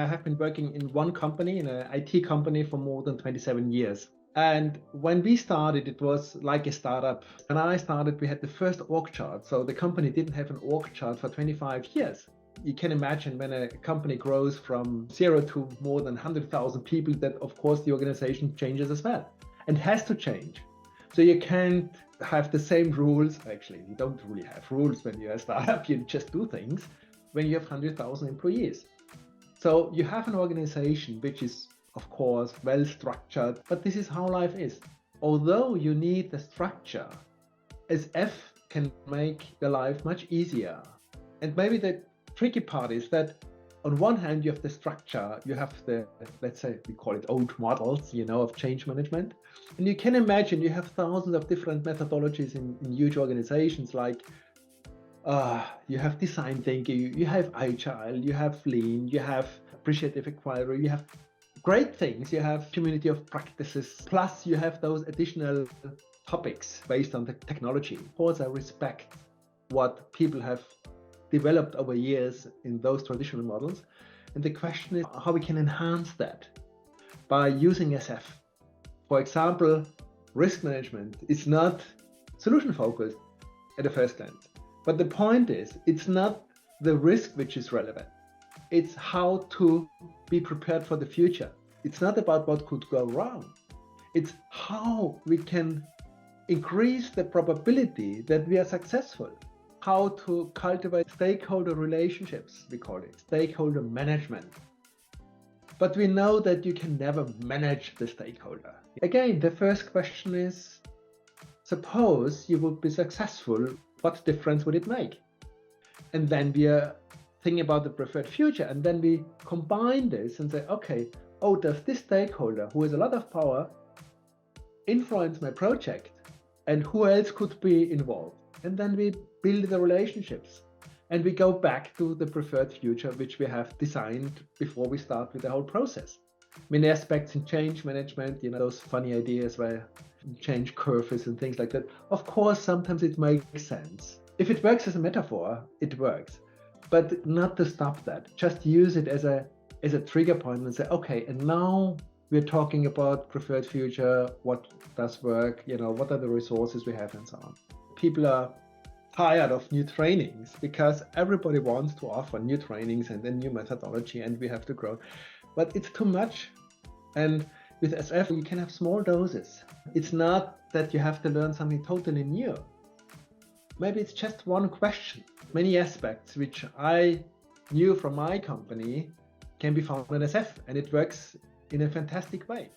I have been working in one company, in an IT company, for more than 27 years. And when we started, it was like a startup. When I started, we had the first org chart. So the company didn't have an org chart for 25 years. You can imagine when a company grows from 0 to more than 100,000 people, that of course the organization changes as well and has to change. So you can't have the same rules. Actually, you don't really have rules when you're a startup. You just do things when you have 100,000 employees. So you have an organization which is, of course, well structured, but this is how life is. Although you need the structure, SF can make your life much easier. And maybe the tricky part is that on one hand, you have the structure, you have the, let's say, we call it old models, of change management. And you can imagine you have thousands of different methodologies in huge organizations, like you have design thinking, you have agile, you have lean, you have appreciative inquiry, you have great things, you have community of practices, plus you have those additional topics based on the technology. Of course, I respect what people have developed over years in those traditional models. And the question is how we can enhance that by using SF. For example, risk management is not solution focused at the first glance. But the point is, it's not the risk which is relevant. It's how to be prepared for the future. It's not about what could go wrong. It's how we can increase the probability that we are successful. How to cultivate stakeholder relationships, we call it, stakeholder management. But we know that you can never manage the stakeholder. Again, the first question is, suppose you would be successful, what difference would it make? And then we are thinking about the preferred future, and then we combine this and say, okay, does this stakeholder who has a lot of power influence my project? And who else could be involved? And then we build the relationships and we go back to the preferred future, which we have designed before we start with the whole process. Many aspects in change management, those funny ideas where change curves and things like that. Of course, sometimes it makes sense. If it works as a metaphor, it works, but not to stop that. Just use it as a trigger point and say, okay, and now we're talking about preferred future, what does work, what are the resources we have and so on. People are tired of new trainings because everybody wants to offer new trainings and then new methodology, and we have to grow. But it's too much. And with SF, you can have small doses. It's not that you have to learn something totally new. Maybe it's just one question. Many aspects which I knew from my company can be found in SF, and it works in a fantastic way.